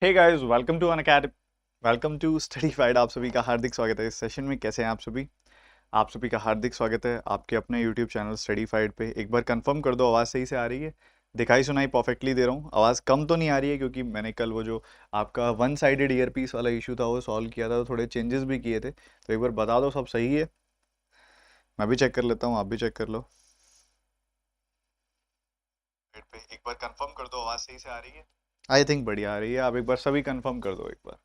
Hey guys, welcome to Unacademy. Welcome to Studyfied. आप सभी का हार्दिक स्वागत है इस सेशन में। कैसे हैं आप सभी? आप सभी का हार्दिक स्वागत है आपके अपने यूट्यूब चैनल स्टडीफाइड पे। एक बार कंफर्म कर दो आवाज़ सही से आ रही है? दिखाई सुनाई परफेक्टली दे रहा हूँ? आवाज़ कम तो नहीं आ रही है? क्योंकि मैंने कल वो जो आपका वन साइडेड ईयरपीस वाला इशू था वो सॉल्व किया था, तो थोड़े चेंजेस भी किए थे। तो एक बार बता दो सब सही है। मैं भी चेक कर लेता हूँ, आप भी चेक कर लो। एक बार कंफर्म कर दो आवाज़ सही से आ रही है? आई थिंक बढ़िया आ रही है। आप एक बार सभी कंफर्म कर दो एक बार।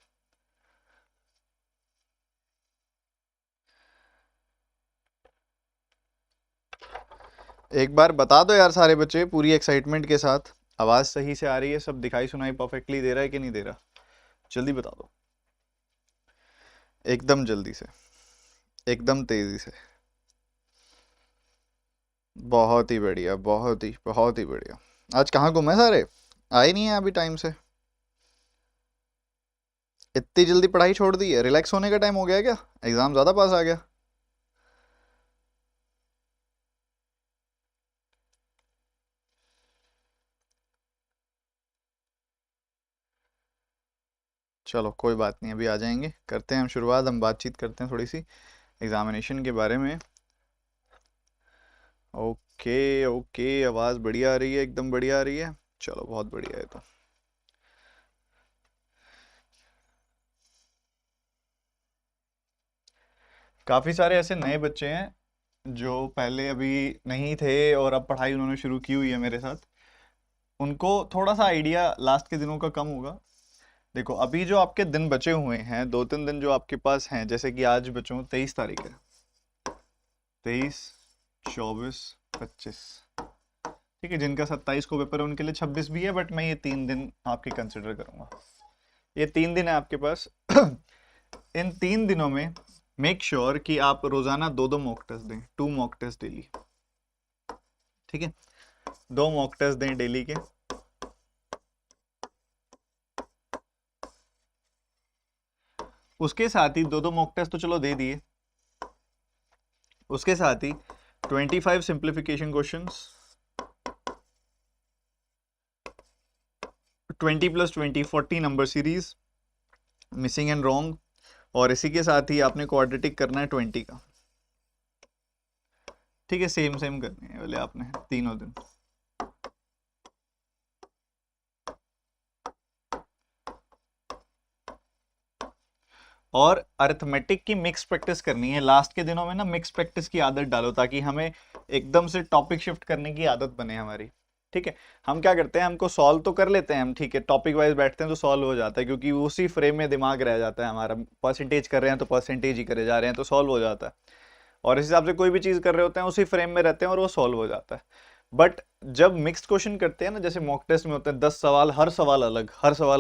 एक बार बता दो यार सारे बच्चे पूरी एक्साइटमेंट के साथ। आवाज सही से आ रही है? सब दिखाई सुनाई परफेक्टली दे रहा है कि नहीं दे रहा? जल्दी बता दो, एकदम जल्दी से, एकदम तेजी से। बहुत ही बढ़िया, बहुत ही बढ़िया। आज कहाँ घूमे सारे? आए नहीं है अभी टाइम से? इतनी जल्दी पढ़ाई छोड़ दी है? रिलैक्स होने का टाइम हो गया क्या? एग्जाम ज्यादा पास आ गया? चलो कोई बात नहीं, अभी आ जाएंगे। करते हैं हम शुरुआत, हम बातचीत करते हैं थोड़ी सी एग्जामिनेशन के बारे में। ओके ओके, आवाज़ बढ़िया आ रही है, एकदम बढ़िया आ रही है। चलो बहुत बढ़िया है। तो काफ़ी सारे ऐसे नए बच्चे हैं जो पहले अभी नहीं थे और अब पढ़ाई उन्होंने शुरू की हुई है मेरे साथ। उनको थोड़ा सा आइडिया लास्ट के दिनों का कम होगा। देखो अभी जो आपके दिन बचे हुए हैं, 2-3 दिन जो आपके पास हैं, जैसे कि आज बच्चों 23 तारीख है। 23, 24, 25। ठीक है, जिनका 27 को पेपर है उनके लिए 26 भी है, बट मैं ये 3 दिन आपके कंसिडर करूंगा। ये 3 दिन है आपके पास। इन 3 दिनों में मेक श्योर कि आप रोजाना दो दो मॉक टेस्ट दें, 2 मॉक टेस्ट डेली। ठीक है, 2 मॉक टेस्ट दें डेली के। उसके साथ ही दो दो मॉक टेस्ट तो चलो दे दिए, उसके साथ ही 25 simplification questions, 20+20 40 number series, missing and wrong. और इसी के साथ ही आपने क्वाड्रेटिक करना है 20 का। ठीक है, सेम सेम करनी है बोले आपने तीनों दिन। और अरिथमेटिक की मिक्स प्रैक्टिस करनी है लास्ट के दिनों में ना। मिक्स प्रैक्टिस की आदत डालो ताकि हमें एकदम से टॉपिक शिफ्ट करने की आदत बने हमारी। ठीक है, हम क्या करते हैं, हमको सॉल्व तो कर लेते हैं हम, ठीक है, टॉपिक वाइज बैठते हैं तो सॉल्व हो जाता है, क्योंकि उसी फ्रेम में दिमाग रह जाता है हमारा। परसेंटेज कर रहे हैं तो परसेंटेज ही करे जा रहे हैं तो सॉल्व हो जाता है। और इस हिसाब से कोई भी चीज़ कर रहे होते हैं उसी फ्रेम में रहते हैं और वो सॉल्व हो जाता है। बट जब मिक्स्ड क्वेश्चन करते हैं ना, जैसे मॉक टेस्ट में होते हैं 10 सवाल, हर सवाल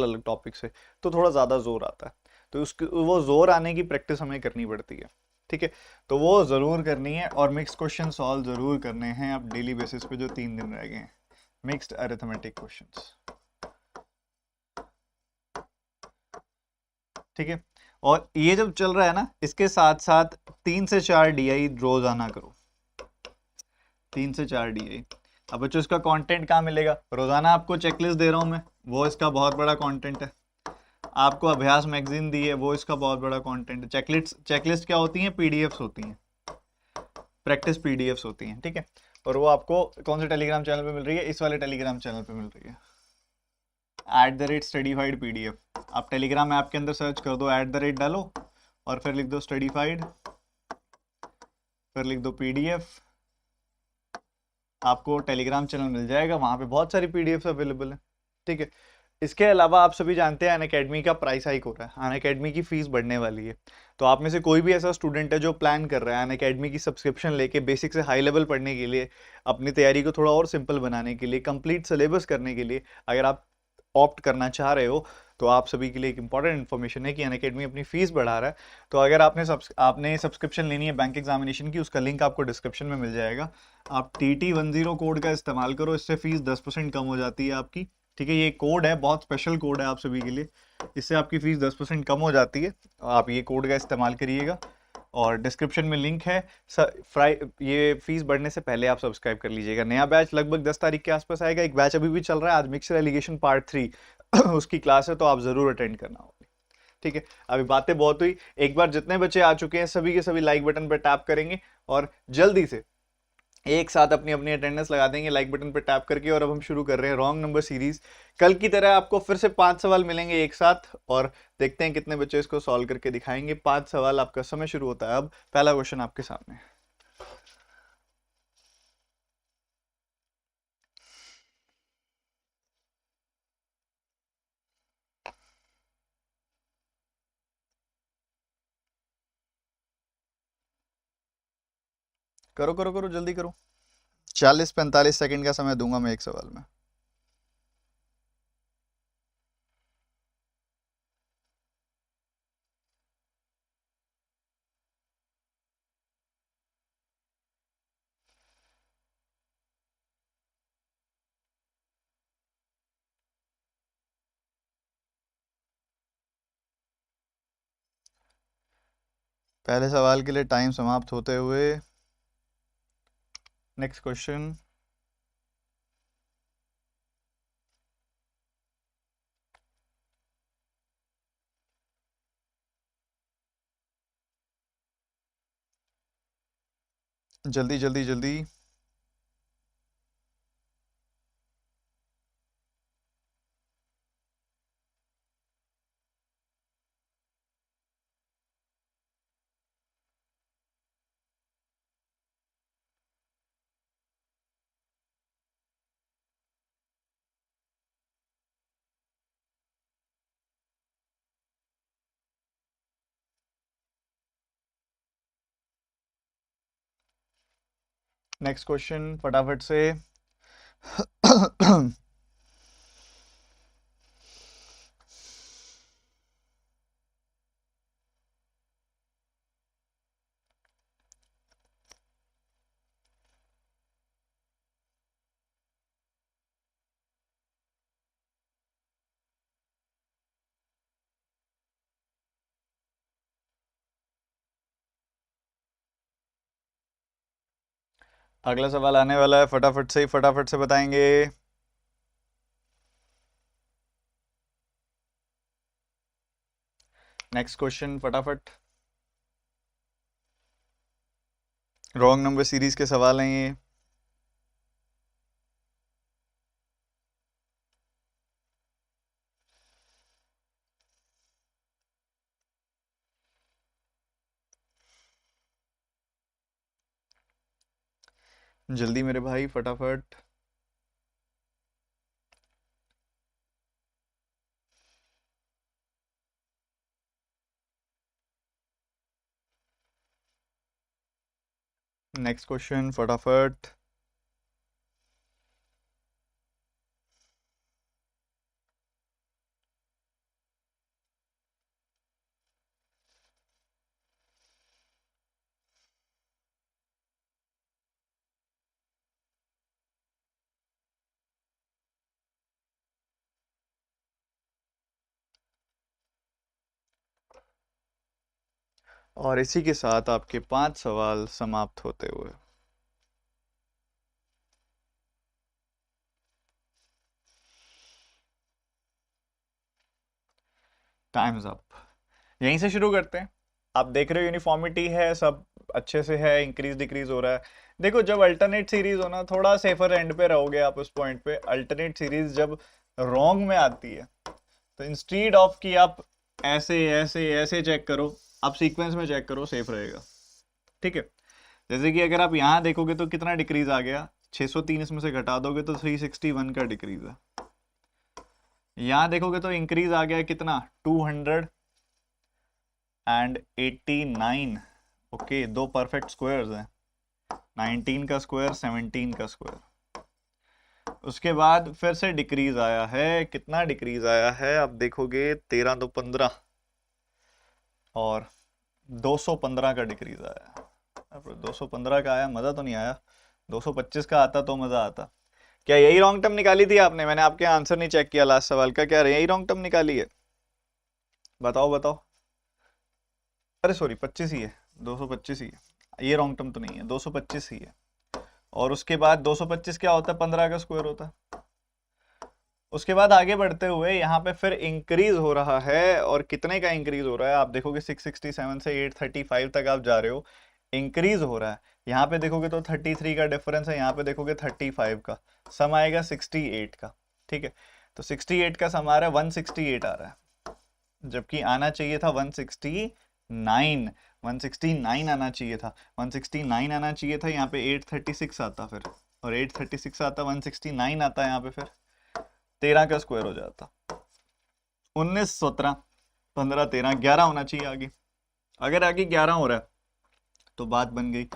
अलग टॉपिक से, तो थोड़ा ज़्यादा जोर आता है। तो उसकी वो जोर आने की प्रैक्टिस हमें करनी पड़ती है। ठीक है, तो वो ज़रूर करनी है और मिक्स क्वेश्चन सॉल्व ज़रूर करने हैं अब डेली बेसिस पे जो 3 दिन रह गए हैं। Mixed arithmetic questions. ठीक है, और ये जब चल रहा है ना, इसके साथ साथ 3 से 4 डीआई रोजाना करो। 3 से 4 डीआई। अब बच्चों इसका कंटेंट कहाँ मिलेगा? रोजाना आपको चेकलिस्ट दे रहा हूँ मैं, वो इसका बहुत बड़ा कंटेंट है। आपको अभ्यास मैगजीन दी है, वो इसका बहुत बड़ा कंटेंट है। चेकलिस्ट चेकलिस्ट क्या होती हैं? पीडीएफ्स होती हैं, प्रैक्टिस पीडीएफ्स होती हैं। ठीक है, और वो आपको कौन से टेलीग्राम चैनल पे मिल रही है? इस वाले टेलीग्राम चैनल पे मिल रही है, @studyfied PDF। आप टेलीग्राम ऐप के अंदर सर्च कर दो, @ डालो और फिर लिख दो स्टडीफाइड, फिर लिख दो पीडीएफ। आपको टेलीग्राम चैनल मिल जाएगा, वहाँ पे बहुत सारी पीडीएफ अवेलेबल है। ठीक है, इसके अलावा आप सभी जानते हैं अनअकैडमी का प्राइस हाइक हो रहा है, अनअकैडमी की फीस बढ़ने वाली है। तो आप में से कोई भी ऐसा स्टूडेंट है जो प्लान कर रहा है अनअकैडमी की सब्सक्रिप्शन लेके बेसिक से हाई लेवल पढ़ने के लिए, अपनी तैयारी को थोड़ा और सिंपल बनाने के लिए, कंप्लीट सिलेबस करने के लिए, अगर आप ऑप्ट करना चाह रहे हो, तो आप सभी के लिए एक इंपॉर्टेंट इन्फॉर्मेशन है कि अनअकैडमी अपनी फीस बढ़ा रहा है। तो अगर आपने सब्सक्रिप्शन लेनी है बैंक एग्जामिनेशन की, उसका लिंक आपको डिस्क्रिप्शन में मिल जाएगा। आप TT10 कोड का इस्तेमाल करो, इससे फीस 10% कम हो जाती है आपकी। ठीक है, ये कोड है, बहुत स्पेशल कोड है आप सभी के लिए, इससे आपकी फीस 10% कम हो जाती है। आप ये कोड का इस्तेमाल करिएगा और डिस्क्रिप्शन में लिंक है। ये फीस बढ़ने से पहले आप सब्सक्राइब कर लीजिएगा। नया बैच लगभग 10 तारीख के आसपास आएगा। एक बैच अभी भी चल रहा है, आज मिक्सर एलिगेशन पार्ट 3 उसकी क्लास है, तो आप ज़रूर अटेंड करना होगी। ठीक है, अभी बातें बहुत हुई। एक बार जितने बच्चे आ चुके हैं सभी के सभी लाइक बटन पर टैप करेंगे और जल्दी से एक साथ अपनी अपनी अटेंडेंस लगा देंगे लाइक बटन पर टैप करके। और अब हम शुरू कर रहे हैं रॉन्ग नंबर सीरीज। कल की तरह आपको फिर से 5 सवाल मिलेंगे एक साथ, और देखते हैं कितने बच्चे इसको सॉल्व करके दिखाएंगे। 5 सवाल, आपका समय शुरू होता है अब। पहला क्वेश्चन आपके सामने। करो करो करो, जल्दी करो। 40-45 सेकंड का समय दूंगा मैं एक सवाल में। पहले सवाल के लिए टाइम समाप्त होते हुए नेक्स्ट क्वेश्चन। जल्दी जल्दी जल्दी। नेक्स्ट क्वेश्चन फटाफट से। अगला सवाल आने वाला है, फटाफट से बताएंगे। नेक्स्ट क्वेश्चन फटाफट। रॉन्ग नंबर सीरीज के सवाल हैं ये। जल्दी मेरे भाई, फटाफट। नेक्स्ट क्वेश्चन फटाफट। और इसी के साथ आपके 5 सवाल समाप्त होते हुए। Times up. यहीं से शुरू करते हैं। आप देख रहे हो यूनिफॉर्मिटी है, सब अच्छे से है, इंक्रीज डिक्रीज हो रहा है। देखो, जब अल्टरनेट सीरीज हो ना, थोड़ा सेफर एंड पे रहोगे आप उस पॉइंट पे। अल्टरनेट सीरीज जब रॉन्ग में आती है, तो इंस्टीड ऑफ कि आप ऐसे ऐसे ऐसे चेक करो, आप सीक्वेंस में चेक करो, सेफ रहेगा। ठीक है, जैसे कि अगर आप यहाँ देखोगे तो कितना डिक्रीज आ गया, 603 इसमें से घटा दोगे तो 361 का डिक्रीज है। यहाँ देखोगे तो इंक्रीज आ गया कितना, 289। ओके, दो परफेक्ट स्क्वायर्स हैं, 19 का स्क्वायर, 17 का स्क्वायर। उसके बाद फिर से डिक्रीज आया है। कितना डिक्रीज आया है आप देखोगे, 13 तो 15 और 215 का डिक्रीज आया। अब 215 का आया, मज़ा तो नहीं आया। 225 का आता तो मज़ा आता। क्या यही रॉन्ग टर्म निकाली थी आपने? मैंने आपके आंसर नहीं चेक किया लास्ट सवाल का। क्या यही रॉन्ग टर्म निकाली है? बताओ बताओ। अरे सॉरी, 25 ही है, 225 ही है। ये रॉन्ग टर्म तो नहीं है, 225 ही है। और उसके बाद 225 क्या होता है, 15 का स्क्वायर होता है। उसके बाद आगे बढ़ते हुए यहाँ पे फिर इंक्रीज हो रहा है, और कितने का इंक्रीज हो रहा है आप देखोगे 667 से 835 तक आप जा रहे हो, इंक्रीज हो रहा है। यहाँ पे देखोगे तो 33 का डिफरेंस है, यहाँ पे देखोगे 35 का, सम आएगा 68 का। ठीक है, तो 68 का सम आ रहा है 168 आ रहा है, जबकि आना चाहिए था 169, 169 आना चाहिए था, 169 आना चाहिए था। यहाँ पे 836 आता फिर, और 836 आता, 169 आता है यहाँ पे, फिर 13 का स्क्वायर हो जाता, 19 17 15 13 11 होना चाहिए आगे। अगर आगे 11 हो रहा है तो बात बन गई।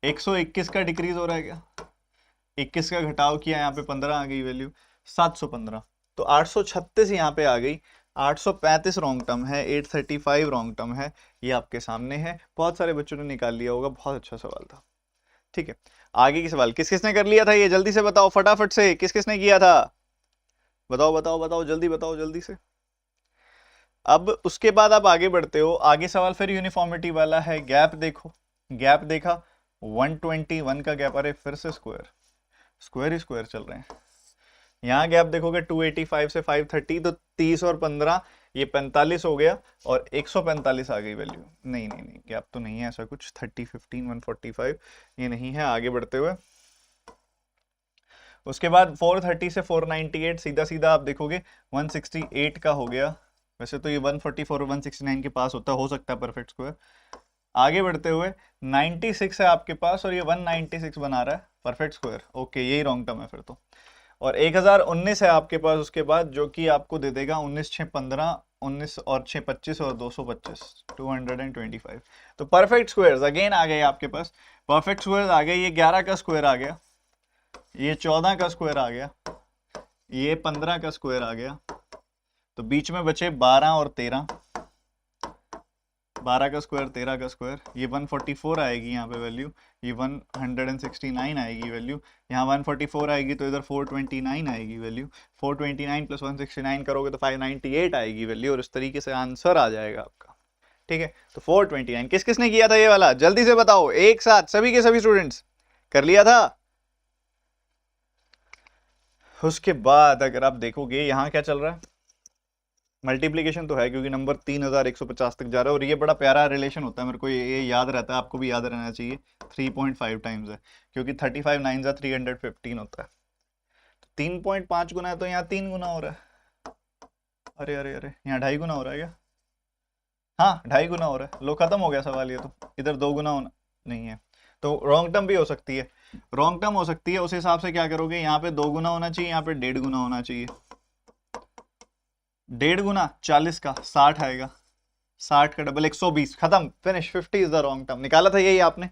121 का डिक्रीज हो रहा है क्या, 21 का घटाव किया, यहाँ पे 15 आ गई वैल्यू, 715। तो 836 यहाँ पे आ गई, 835 रॉन्ग टर्म है, 835 रॉन्ग टर्म है, ये आपके सामने है। बहुत सारे बच्चों ने निकाल लिया होगा, बहुत अच्छा सवाल था। ठीक है, आगे की सवाल किस किसने कर लिया था ये, जल्दी से बताओ फटाफट से, किस किसने किया था, बताओ बताओ बताओ, जल्दी बताओ जल्दी से। अब उसके बाद आप आगे बढ़ते हो, आगे सवाल फिर यूनिफॉर्मिटी वाला है। गैप देखो, गैप देखा 121 का गैप, अरे फिर से स्क्वायर, स्क्वायर ही स्क्वायर चल रहे हैं। यहाँ गैप देखोगे 285 से 530, तो 30 और 15 ये 45 हो गया, और 145 आ गई वैल्यू। नहीं नहीं नहीं, गैप तो नहीं है ऐसा कुछ, 30 15 145 ये नहीं है। आगे बढ़ते हुए उसके बाद 430 से 498, सीधा सीधा आप देखोगे 168 का हो गया। वैसे तो ये 144 और 169 के पास होता, हो सकता है परफेक्ट स्क्वायर। आगे बढ़ते हुए 96 है आपके पास, और ये 196 बना रहा है परफेक्ट स्क्वायर, ओके यही रॉन्ग टर्म है फिर तो। और 1019 है आपके पास उसके बाद, जो कि आपको दे देगा 19 6 15, 19 और 6 25 और 225, 225। तो परफेक्ट स्क्वायर्स अगेन आ गए आपके पास, परफेक्ट स्क्वायर्स आ गए। ये 11 का स्क्वायर आ गया, ये 14 का स्क्वायर आ गया, ये 15 का स्क्वायर आ गया, तो बीच में बचे 12 और 13, 12 का स्क्वायर 13 का स्क्वायर, ये 144 आएगी यहाँ पे वैल्यू, ये 169 आएगी वैल्यू, यहाँ 144 आएगी तो इधर 429 आएगी वैल्यू, 429 प्लस 169 करोगे तो 598 आएगी वैल्यू, और इस तरीके से आंसर आ जाएगा आपका। ठीक है, तो 429 किस किसने किया था ये वाला, जल्दी से बताओ एक साथ, सभी के सभी स्टूडेंट्स कर लिया था। उसके बाद अगर आप देखोगे यहाँ क्या चल रहा है, मल्टीप्लीकेशन तो है क्योंकि नंबर 3150 तक जा रहा है, और ये बड़ा प्यारा रिलेशन होता है, मेरे को ये याद रहता है, आपको भी याद रहना चाहिए। 3.5 टाइम्स है, क्योंकि 35 9 315 होता है, तो 3.5 गुना है, तो यहाँ 3 गुना हो रहा है। अरे अरे अरे, यहाँ 2.5 गुना हो रहा है क्या, हाँ 2.5 गुना हो रहा है। लो खत्म हो गया सवाल, ये तो इधर 2 गुना होना नहीं है, तो रॉन्ग टर्म भी हो सकती है, रॉन्ग टर्म हो सकती है। उस हिसाब से क्या करोगे, यहाँ पे 2 गुना होना चाहिए, यहाँ पे 1.5 गुना होना चाहिए। 1.5 गुना 40 का 60 आएगा, 60 का डबल 120, खत्म, finish, 50 is the wrong term. निकाला था यही आपने,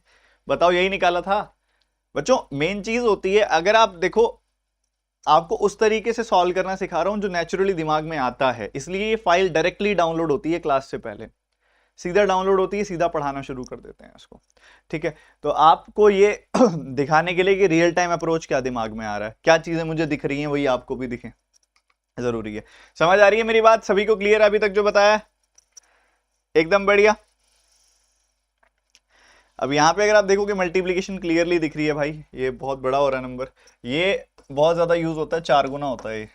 बताओ यही निकाला था बच्चों। मेन चीज होती है, अगर आप देखो, आपको उस तरीके से सॉल्व करना सिखा रहा हूं जो नेचुरली दिमाग में आता है, इसलिए ये फाइल डायरेक्टली डाउनलोड होती है क्लास से पहले, सीधा डाउनलोड होती है, सीधा पढ़ाना शुरू कर देते हैं इसको। ठीक है, तो आपको ये दिखाने के लिए कि रियल टाइम अप्रोच क्या दिमाग में आ रहा है, क्या चीजें मुझे दिख रही हैं वही आपको भी दिखे, जरूरी है। समझ आ रही है मेरी बात, सभी को क्लियर है अभी तक जो बताया, एकदम बढ़िया। अब यहाँ पे अगर आप देखोगे मल्टीप्लीकेशन क्लियरली दिख रही है भाई, ये बहुत बड़ा हो रहा है नंबर, ये बहुत ज्यादा यूज होता है, 4 गुना होता है ये।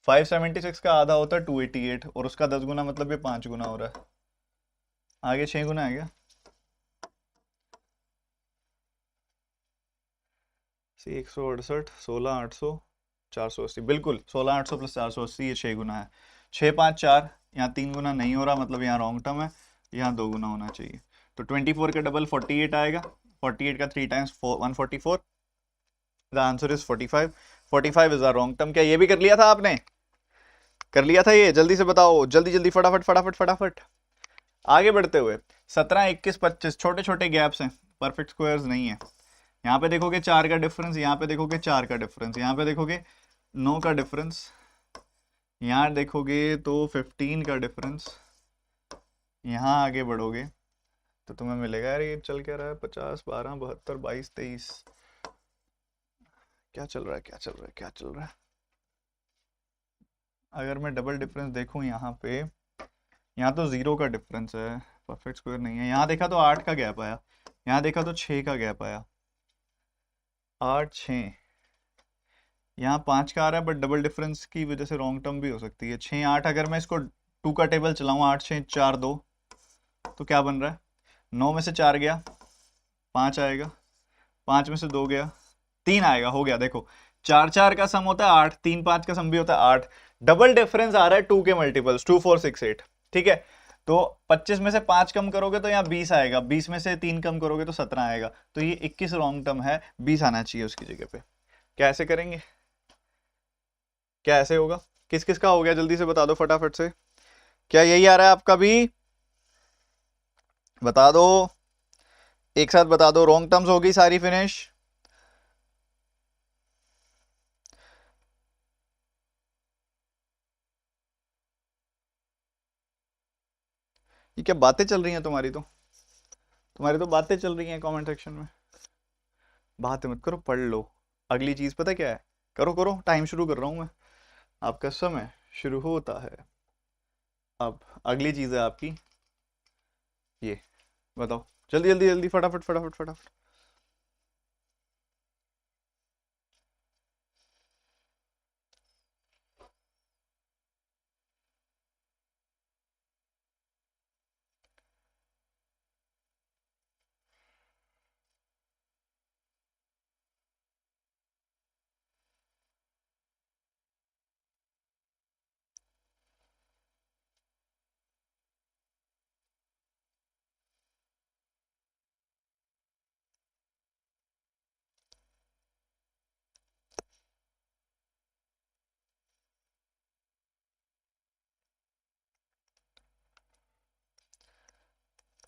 576 का आधा होता है 288, और उसका 10 गुना मतलब ये 5 गुना हो रहा है, आगे 6 गुना है क्या, 168 16 800 480, बिल्कुल 16 800 प्लस 480, ये 6 गुना है। 6 5 4, यहाँ 3 गुना नहीं हो रहा, मतलब यहाँ रॉन्ग टर्म है, यहाँ 2 गुना होना चाहिए। तो 24 का डबल 48 आएगा, 48 का 3 times 144, the answer is 45, 45 is the wrong term. क्या ये भी कर लिया था आपने, कर लिया था ये, जल्दी से बताओ, जल्दी जल्दी फटाफट फटाफट फटाफट। आगे बढ़ते हुए 17 21 25 छोटे छोटे गैप्स हैं, परफेक्ट स्क्वायर्स नहीं है। यहाँ पे देखोगे 4 का डिफरेंस, यहाँ पे देखोगे 4 का डिफरेंस, यहाँ पे देखोगे 9 का डिफरेंस, यहाँ देखोगे तो 15 का डिफरेंस, यहाँ आगे बढ़ोगे तो तुम्हें मिलेगा, यार ये चल क्या रहा है, 50 12 72 22 23, क्या चल रहा है क्या चल रहा है क्या चल रहा है। अगर मैं डबल डिफरेंस देखूँ यहाँ पे, यहाँ तो 0 का डिफरेंस है, परफेक्ट स्क्वायर नहीं है। यहाँ देखा तो 8 का गैप आया, यहाँ देखा तो 6 का गैप आया, 8 6, यहाँ 5 का आ रहा है, बट डबल डिफरेंस की वजह से रॉन्ग टर्म भी हो सकती है। 6 8, अगर मैं इसको 2 का टेबल चलाऊँ, 8 6 4 2, तो क्या बन रहा है? 9 में से 4 गया, 5 आएगा, 5 में से 2 गया, 3 आएगा, हो गया। देखो 4 4 का सम होता है 8, 3 5 का सम भी होता है 8। डबल डिफरेंस आ रहा है 2 के मल्टीपल्स, 2 4 6 8। ठीक है, तो 25 में से 5 कम करोगे तो यहाँ 20 आएगा, 20 में से 3 कम करोगे तो 17 आएगा, तो ये 21 रॉन्ग टर्म है, 20 आना चाहिए उसकी जगह पे। कैसे करेंगे? क्या ऐसे होगा? किस किस का हो गया, जल्दी से बता दो फटाफट से। क्या यही आ रहा है आपका भी? बता दो, एक साथ बता दो। रॉन्ग टर्म्स होगी सारी फिनिश। ये क्या बातें चल रही हैं तुम्हारी? तुम्हारी तो बातें चल रही हैं कमेंट सेक्शन में। बातें मत करो, पढ़ लो। अगली चीज पता क्या है? करो करो, टाइम शुरू कर रहा हूं मैं। आपका समय शुरू होता है अब। अगली चीज है आपकी ये, बताओ जल्दी जल्दी जल्दी, फटाफट फटाफट फटाफट।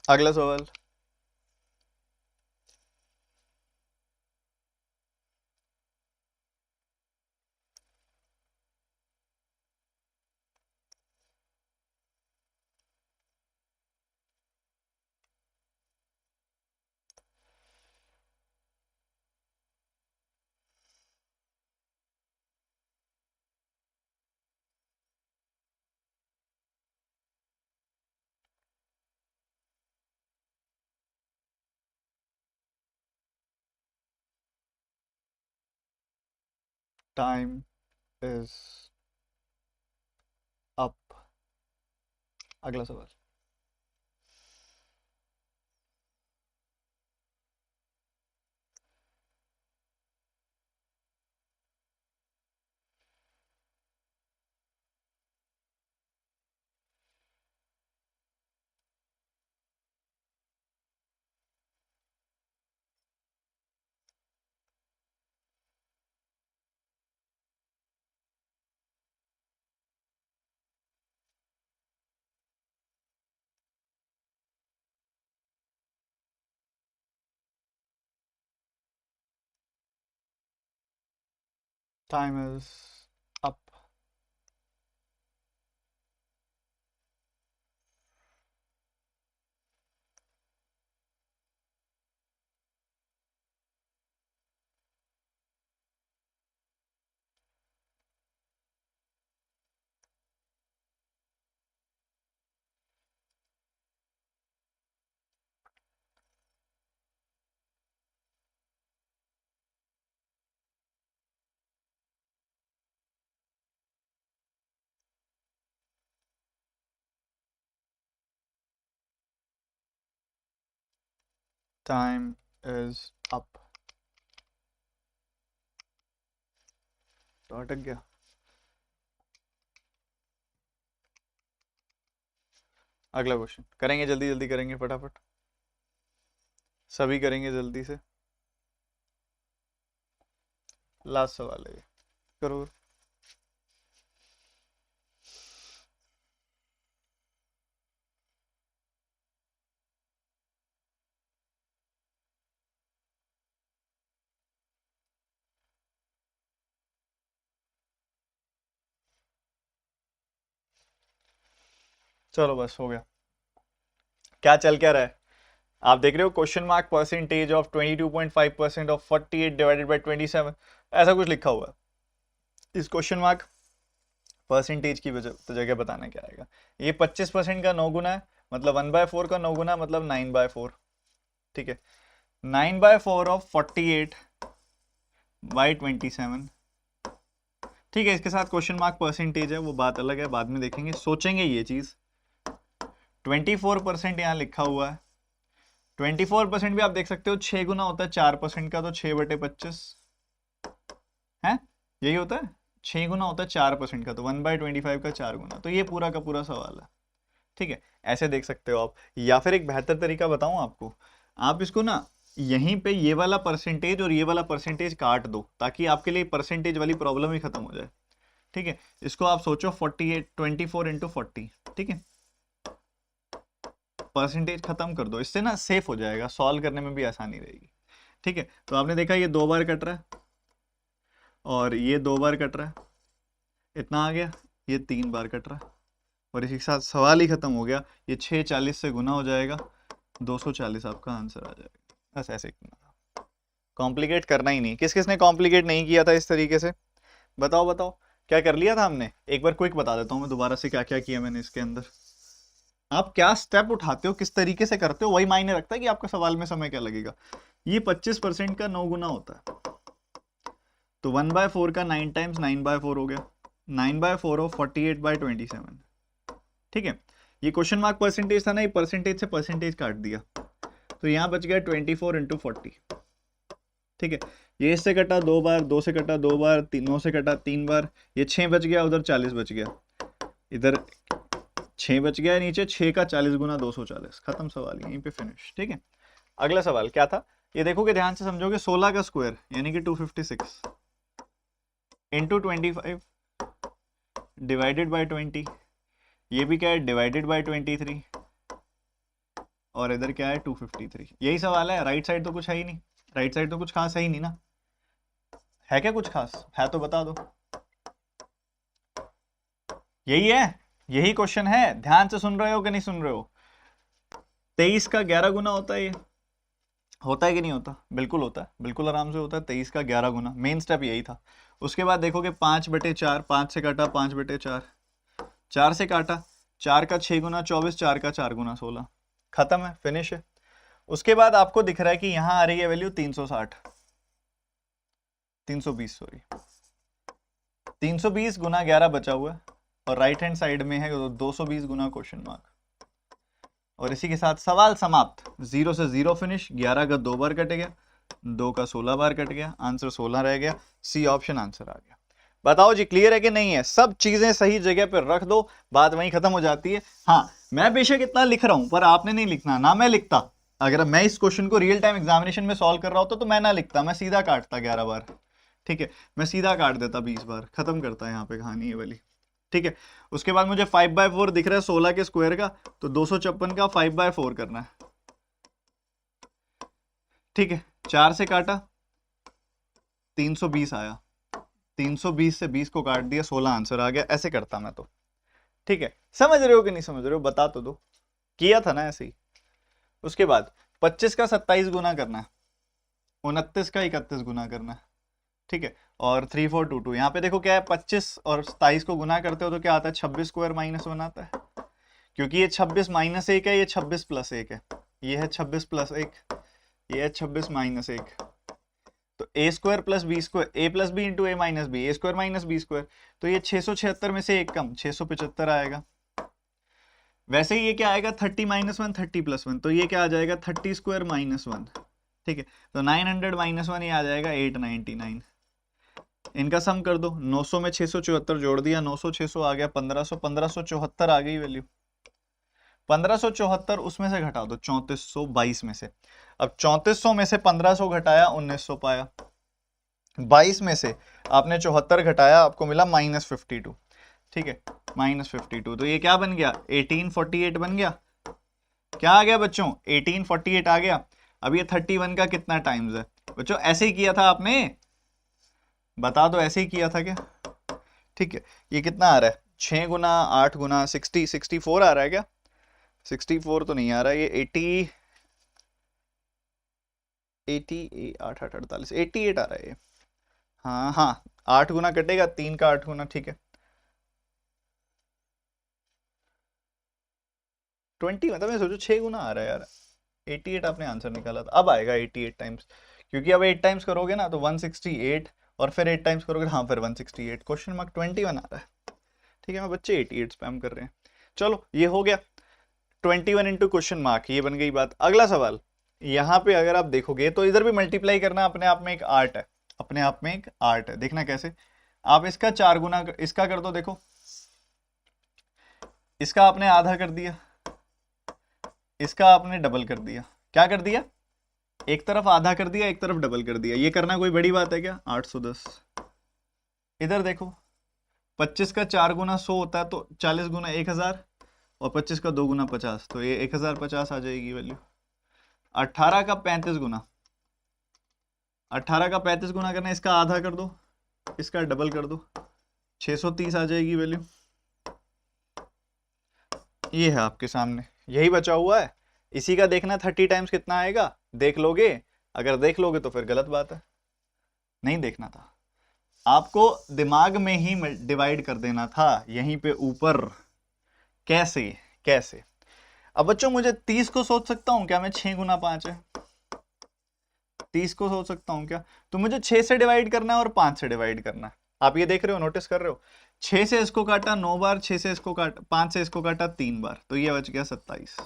अगला सवाल। Time is up. अगला सवाल। Time is up. Time is up. तो अटक गया। अगला क्वेश्चन करेंगे, जल्दी जल्दी करेंगे फटाफट, सभी करेंगे जल्दी से। लास्ट सवाल है ये, करो। चलो बस हो गया। क्या चल क्या रहा है? आप देख रहे हो question mark percentage of 22.5% of 48 divided by 27, ऐसा कुछ लिखा हुआ है। इस क्वेश्चन मार्क परसेंटेज की वजह तो जगह बताना क्या आएगा। ये 25% का 9 गुना है, मतलब 1/4 का 9 गुना, मतलब 9/4। ठीक है, 9/4 ऑफ 48 बाई 27 ठीक है, इसके साथ क्वेश्चन मार्क परसेंटेज है, वो बात अलग है, बाद में देखेंगे, सोचेंगे ये चीज। 24% यहाँ लिखा हुआ है। 24% भी आप देख सकते हो 6 गुना होता है 4% का, तो 6/25 है, यही होता है। 6 गुना होता है 4% का, तो 1/25 का 4 गुना, तो ये पूरा का पूरा सवाल है। ठीक है, ऐसे देख सकते हो आप। या फिर एक बेहतर तरीका बताऊं आपको, आप इसको ना यहीं पे ये वाला परसेंटेज और ये वाला परसेंटेज काट दो, ताकि आपके लिए परसेंटेज वाली प्रॉब्लम ही खत्म हो जाए। ठीक है, इसको आप सोचो 48 24 इंटू 40, ठीक है, परसेंटेज खत्म कर दो, इससे ना सेफ हो जाएगा, सॉल्व करने में भी आसानी रहेगी। ठीक है, तो आपने देखा ये 2 बार कट रहा है और ये 2 बार कट रहा है, इतना आ गया, ये 3 बार कट रहा है, और इसी के साथ सवाल ही खत्म हो गया। ये 640 से गुना हो जाएगा, 240 आपका आंसर आ जाएगा। बस ऐसे करना था, कॉम्प्लिकेट करना ही नहीं। किस किसने कॉम्प्लिकेट नहीं किया था इस तरीके से, बताओ बताओ, क्या कर लिया था हमने? एक बार क्विक बता देता हूँ मैं दोबारा से क्या क्या किया मैंने इसके अंदर। आप क्या स्टेप उठाते हो, किस तरीके से करते हो, वही मायने रखता है कि आपका सवाल में समय क्या लगेगा। ये 25% का 9 गुना होता है, तो 1/4 का 9 टाइम्स 9/4 हो गया, 9/4 हो 48/27। ठीक है, ये क्वेश्चन मार्क परसेंटेज था ना, ये परसेंटेज से परसेंटेज काट दिया, तो यहाँ बच गया 24 इंटू 40। ठीक है, ये इससे कटा 2 बार, 2 से कटा 2 बार, 9 से कटा 3 बार, ये 6 बच गया, उधर 40 बच गया, इधर 6 बच गया, नीचे 6 का 40 गुना 240, खत्म सवाल, यहीं पे फिनिश। ठीक है, अगला सवाल क्या था, ये देखोगे ध्यान से समझोगे, 16 का स्क्वायर यानी कि 256 इंटू 25 डिवाइडेड बाई 20, ये भी क्या है, डिवाइडेड बाई 23, और इधर क्या है 253। यही सवाल है, राइट साइड तो कुछ है ही नहीं, राइट साइड तो कुछ खास है ही नहीं ना, है क्या कुछ खास, है तो बता दो। यही है, यही क्वेश्चन है, ध्यान से सुन रहे हो कि नहीं सुन रहे हो। 23 का 11 गुना होता है, ये होता है कि नहीं होता, बिल्कुल होता है, बिल्कुल आराम से होता है, 23 का 11 गुना, मेन स्टेप यही था। उसके बाद देखोगे 5/4, 5 से काटा 5/4, 4 से काटा, 4 का 6 गुना 24, 4 का 4 गुना 16, खत्म है, फिनिश है। उसके बाद आपको दिख रहा है कि यहां आ रही है वैल्यू 360, 320 सॉरी, 320 गुना 11 बचा हुआ है, और राइट हैंड साइड में है 220 गुना क्वेश्चन मार्क, और इसी के साथ सवाल समाप्त। 0 से 0 फिनिश, 11 का 2 बार कट गया, 2 का 16 बार कट गया, आंसर 16 रह गया, सी ऑप्शन आंसर आ गया। बताओ जी, क्लियर है कि नहीं है? सब चीजें सही जगह पर रख दो, बात वहीं खत्म हो जाती है। हाँ, मैं बेशक इतना लिख रहा हूं, पर आपने नहीं लिखना ना, मैं लिखता, अगर मैं इस क्वेश्चन को रियल टाइम एग्जामिनेशन में सॉल्व कर रहा होता तो मैं ना लिखता, मैं सीधा काटता 11 बार। ठीक है, मैं सीधा काट देता 20 बार, खत्म करता है यहाँ पे कहानी ये वाली। ठीक है, उसके बाद मुझे 5/4 दिख रहा है 16 के स्क्वायर का, तो 256 का 5/4 करना है। ठीक है, 4 से काटा 320 आया, 320 से 20 को काट दिया, 16 आंसर आ गया, ऐसे करता मैं तो। ठीक है, समझ रहे हो कि नहीं समझ रहे हो, बता तो दो, किया था ना ऐसे ही। उसके बाद 25 का 27 गुना करना है, 29 का 31 गुना करना है। ठीक है, और 3422 यहाँ पे देखो क्या है, 25 और 27 को गुना करते हो तो क्या आता है, 26 स्क्वायर -1 आता है, क्योंकि ये 26 -1 है, ये 26 + 1 है, ये है 26 + 1, ये है 26 -1, तो a square plus B square, a plus B into A minus B, A square minus B square, तो ये 676 में से एक कम 675 आएगा। वैसे ही ये क्या आएगा, 30 - 1 30 + 1, तो ये क्या आ जाएगा 30 स्क्वायर -1। ठीक है, तो 900 -1 ये आ जाएगा 899। इनका सम कर दो, 900 में 674 जोड़ दिया, 900 600 आ गया 1500, 1574 आ गई वैल्यू। 1574 उसमें से घटा दो 3422 में से। अब 3400 में से 1500 घटाया 1900 पाया, 22 में से आपने 74 घटाया, आपको मिला -52। ठीक है, -52, तो ये क्या बन गया, 1848 बन गया। क्या आ गया बच्चों, 1848 आ गया। अब ये 31 का कितना टाइम्स है बच्चों, ऐसे ही किया था आपने, बता दो, ऐसे ही किया था क्या? ठीक है, ये कितना आ रहा है, 6 गुना 8 गुना 60, 64 आ रहा है क्या? 64 तो नहीं आ रहा है, ये 80 8 8 48 88 आ रहा है ये। हाँ हाँ, 8 गुना कटेगा, 3 का 8 गुना, ठीक है 20, मतलब मैं सोचो 6 गुना आ रहा है यार। 88 आपने आंसर निकाला था, अब आएगा 88 टाइम्स, क्योंकि अब 8 टाइम्स करोगे ना तो 168, और फिर 8 टाइम्स करोगे, हाँ फिर 168, क्वेश्चन मार्क 21 आ रहा है। ठीक है, मैं बच्चे 88 स्पैम कर रहे हैं। चलो ये हो गया 21 इंटू क्वेश्चन मार्क, ये बन गई बात। अगला सवाल, यहाँ पे अगर आप देखोगे तो इधर भी मल्टीप्लाई करना अपने आप में एक आर्ट है, अपने आप में एक आर्ट है। देखना कैसे, आप इसका 4 गुना इसका कर दो, देखो इसका आपने आधा कर दिया, इसका आपने डबल कर दिया। क्या कर दिया, एक तरफ आधा कर दिया, एक तरफ डबल कर दिया। ये करना कोई बड़ी बात है क्या, 810। इधर देखो 25 का 4 गुना 100 होता है, तो 40 गुना 1000, और 25 का 2 गुना 50, तो ये 1050 आ जाएगी वैल्यू। 18 का 35 गुना, 18 का 35 गुना करना, इसका आधा कर दो, इसका डबल कर दो, 630 आ जाएगी वैल्यू। ये है आपके सामने, यही बचा हुआ है। इसी का देखना 30 टाइम्स कितना आएगा, देख लोगे। अगर देख लोगे तो फिर गलत बात है, नहीं देखना था आपको, दिमाग में ही डिवाइड कर देना था यहीं पे ऊपर। कैसे कैसे, अब बच्चों मुझे 30 को सोच सकता हूं क्या मैं, 6 गुना 5 है, 30 को सोच सकता हूं क्या, तो मुझे 6 से डिवाइड करना है और 5 से डिवाइड करना है। आप ये देख रहे हो, नोटिस कर रहे हो, 6 से इसको काटा 9 बार, 6 से इसको काटा, 5 से इसको काटा 3 बार, तो ये बच गया 27।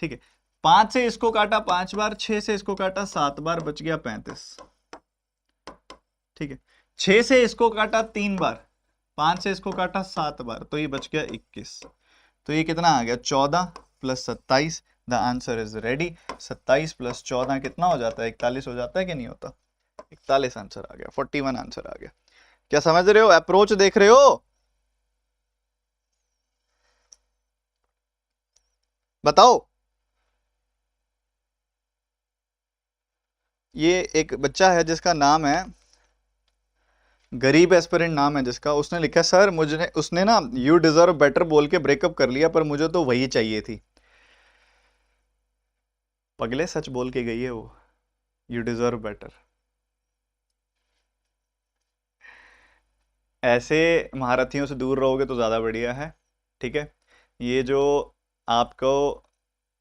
ठीक है, 5 से इसको काटा 5 बार, 6 से इसको काटा 7 बार, बच गया 35। ठीक है, 6 से इसको काटा 3 बार, 5 से इसको काटा 7 बार, तो ये बच गया 21। तो ये कितना आ गया, 14 plus 27। The answer is ready. 27 plus 14 कितना हो जाता है, 41 हो जाता है कि नहीं होता, 41 आंसर आ गया, 41 आंसर आ गया। क्या समझ रहे हो, अप्रोच देख रहे हो, बताओ। ये एक बच्चा है जिसका नाम है गरीब एस्पिरेंट, नाम है जिसका, उसने लिखा सर मुझे, उसने ना यू डिजर्व बेटर बोल के ब्रेकअप कर लिया, पर मुझे तो वही चाहिए थी। पगले सच बोल के गई है वो, यू डिजर्व बेटर। ऐसे महारथियों से दूर रहोगे तो ज़्यादा बढ़िया है। ठीक है, ये जो आपको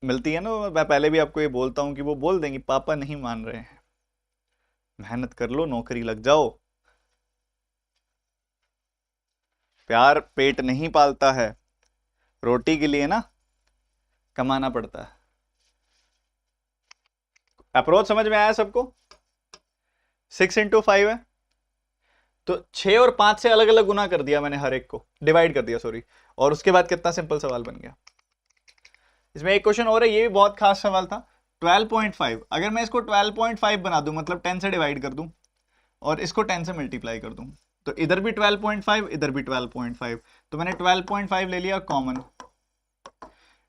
मिलती है ना, मैं पहले भी आपको ये बोलता हूँ कि वो बोल देंगी पापा नहीं मान रहे हैं, मेहनत कर लो, नौकरी लग जाओ। प्यार पेट नहीं पालता है, रोटी के लिए ना कमाना पड़ता है। अप्रोच समझ में आया सबको, 6 इंटू 5 है, तो 6 और 5 से अलग अलग गुना कर दिया मैंने, हर एक को डिवाइड कर दिया, सॉरी। और उसके बाद कितना सिंपल सवाल बन गया। इसमें एक क्वेश्चन और है, ये भी बहुत खास सवाल था। 12.5, अगर मैं इसको 12.5 बना दूं, मतलब 10 से डिवाइड कर दूं और इसको 10 से मल्टीप्लाई कर दूं, तो इधर भी 12.5, इधर भी 12.5, तो मैंने 12.5 ले लिया कॉमन।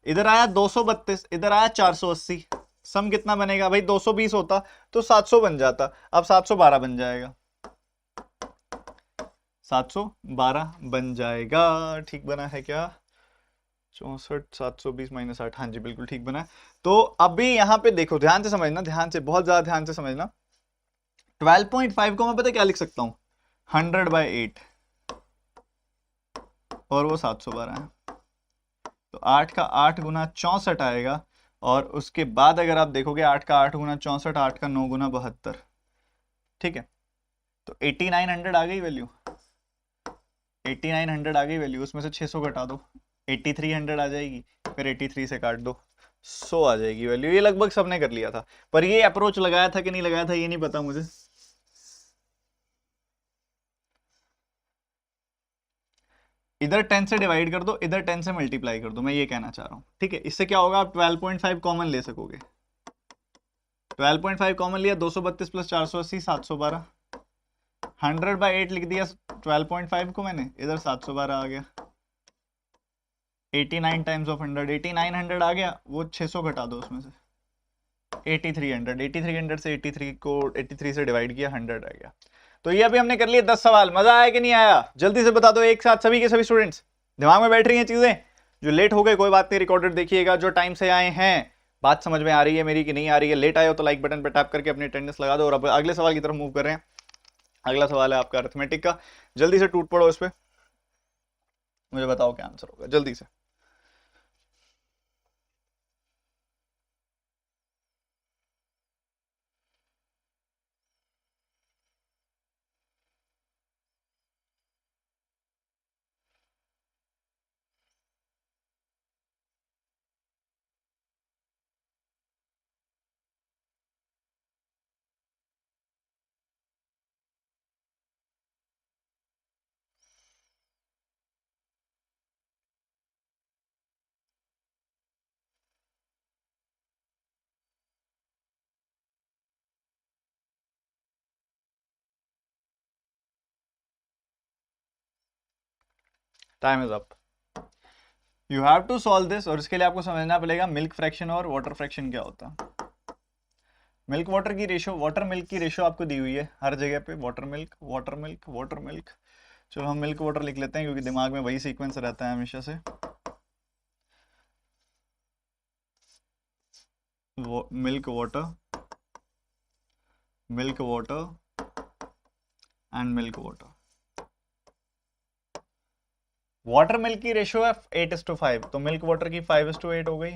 इधर आया 232, इधर आया 480, सम कितना बनेगा भाई, 220 होता तो 700 बन जाता, अब 712 बन जाएगा, 712 बन जाएगा। ठीक बना है क्या, 64 720 माइनस 8, हाँ जी बिल्कुल ठीक बना है। तो अभी यहाँ पे देखो, ध्यान से समझना, ध्यान से, बहुत ज्यादा ध्यान से समझना। 12.5 को मैं पता क्या लिख सकता हूँ, 100/8, और वो 712 है, तो 8 का 8 गुना 64 आएगा। और उसके बाद अगर आप देखोगे 8 का 8 गुना 64, 8 का 9 गुना 72। ठीक है, तो 8900 आ गई वैल्यू, 8900 आ गई वैल्यू, उसमें से 600 घटा दो, 8300 आ जाएगी, फिर 83 से काट दो, 100 आ जाएगी वैल्यू। ये लगभग सबने कर लिया था, पर ये अप्रोच लगाया था कि नहीं लगाया था ये नहीं पता मुझे। इधर 10 से डिवाइड कर दो, इधर 10 से मल्टीप्लाई कर दो, मैं ये कहना चाह रहा हूँ। ठीक है, इससे क्या होगा, आप 12.5 कॉमन ले सकोगे। 12.5 कॉमन लिया, 232 प्लस 480, 712, 100/8 लिख दिया 12.5 को मैंने, इधर 712 आ गया। 89 टाइम्स ऑफ 100, 8900 आ गया, वो 600 घटा दो उसमें से, 8300, 8300 से 83 को 83 से डिवाइड किया, 100 आ गया। तो ये अभी हमने कर लिए 10 सवाल। मजा आया कि नहीं आया, जल्दी से बता दो एक साथ सभी के सभी स्टूडेंट्स, दिमाग में बैठ रही हैं चीजें। जो लेट हो गए कोई बात नहीं, रिकॉर्डेड देखिएगा। जो टाइम से आए हैं, बात समझ में आ रही है मेरी कि नहीं आ रही है, लेट आए हो तो लाइक बटन पर टैप करके अपनी अटेंडेंस लगा दो। और अब अगले सवाल की तरफ मूव कर रहे हैं। अगला सवाल है आपका अरिथमेटिक का, जल्दी से टूट पड़ो इस पे, मुझे बताओ क्या आंसर होगा जल्दी से। Time is up. You have to solve this, और इसके लिए आपको समझना पड़ेगा मिल्क फ्रैक्शन और वाटर फ्रैक्शन क्या होता है। मिल्क वाटर की रेशो, वाटर मिल्क की रेशो आपको दी हुई है हर जगह पे, water milk water milk water milk. चलो हम मिल्क वाटर लिख लेते हैं क्योंकि दिमाग में वही सीक्वेंस रहता है हमेशा से। Milk water and milk water. Water milk की रेशो है 8:5, तो मिल्क वाटर की 5:8 हो गई।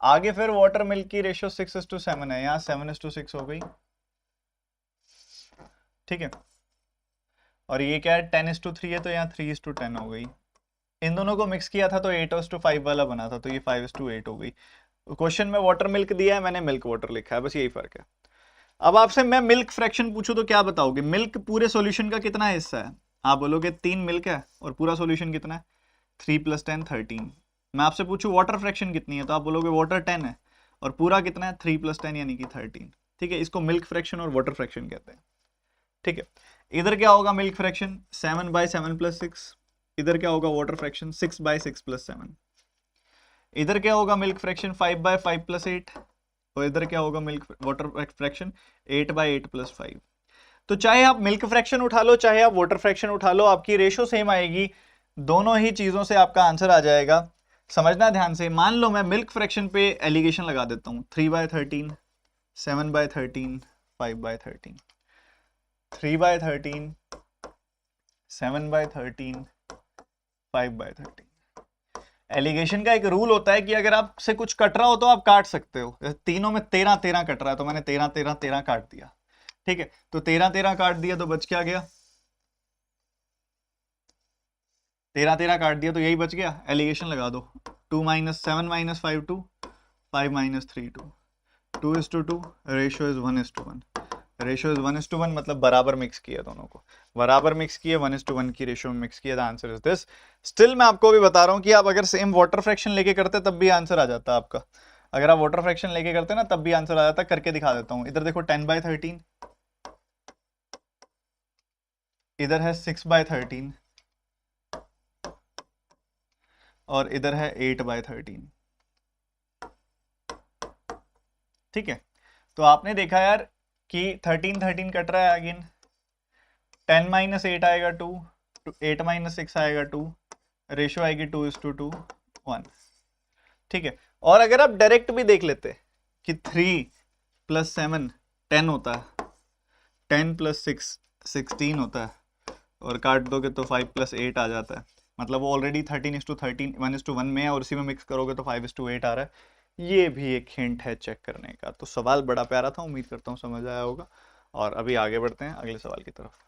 आगे फिर वाटर मिल्क की रेशो 6:7 है, यहाँ 7:6 हो गई, ठीक है। और ये क्या है 10:3 है, तो यहाँ 3:10 हो गई। इन दोनों को मिक्स किया था तो 8:5 वाला बना था, तो ये 5:8 हो गई। क्वेश्चन में वाटर मिल्क दिया है, मैंने मिल्क वाटर लिखा है, बस यही फर्क है। अब आपसे मैं मिल्क फ्रैक्शन पूछूं तो क्या बताओगे? मिल्क पूरे सॉल्यूशन का कितना हिस्सा है? आप बोलोगे 3 मिल्क है, और पूरा सॉल्यूशन कितना है? 3 + 10 13। मैं आपसे पूछूं वाटर फ्रैक्शन कितनी है, तो आप बोलोगे वाटर 10 है, और पूरा कितना है? 3 + 10 यानी कि 13, ठीक है। इसको मिल्क फ्रैक्शन और वाटर फ्रैक्शन कहते हैं, ठीक है। इधर क्या होगा मिल्क फ्रैक्शन? 7/7 + 6। इधर क्या होगा वाटर फ्रैक्शन? 6/6 + 7। इधर क्या होगा मिल्क फ्रैक्शन? 5/5 + 8। और इधर क्या होगा मिल्क वाटर फ्रैक्शन? 8/8 + 5। तो चाहे आप मिल्क फ्रैक्शन उठा लो चाहे आप वाटर फ्रैक्शन उठा लो, आपकी रेशो सेम आएगी, दोनों ही चीजों से आपका आंसर आ जाएगा। समझना ध्यान से। मान लो मैं मिल्क फ्रैक्शन पे एलिगेशन लगा देता हूं, 3/13, 7/13, 5/13, 3/13, 7/13, 5/13। एलिगेशन का एक रूल होता है कि अगर आपसे कुछ कट रहा हो तो आप काट सकते हो। जैसे तीनों में 13 कट रहा है, तो मैंने 13 काट दिया, ठीक है। तो 13 काट दिया तो बच क्या गया? 13 काट दिया तो यही बच गया। एलिगेशन लगा दो, 2 - 7 - 5 2, 5 - 3 2, 2:2, रेशियो इज 1:1। रेशियो इज 1:1 मतलब बराबर मिक्स किया, दोनों को बराबर मिक्स किए, 1:1 की रेशियो में मिक्स किया। The answer is this. Still मैं आपको भी बता रहा हूं कि आप अगर सेम वाटर फ्रैक्शन लेके करते तब भी आंसर आ जाता आपका। अगर आप वाटर फ्रैक्शन लेके करते ना तब भी आंसर आ जाता। करके दिखा देता हूं। इधर देखो 10/13, इधर है 6/13, और इधर है 8/13, ठीक है। तो आपने देखा यार कि 13 कट रहा है अगेन। 10 - 8 आएगा 2, 8 - 6 आएगा 2, रेशियो आएगी 2:2, 1, ठीक है। और अगर आप डायरेक्ट भी देख लेते कि 3 + 7 10 होता है, 10 + 6 16 होता है, और काट दोगे तो 5 + 8 आ जाता है। मतलब वो ऑलरेडी 13:13 1:1 में है, और उसी में मिक्स करोगे तो 5:8 आ रहा है। ये भी एक हिंट है चेक करने का। तो सवाल बड़ा प्यारा था, उम्मीद करता हूँ समझ आया होगा। और अभी आगे बढ़ते हैं अगले सवाल की तरफ।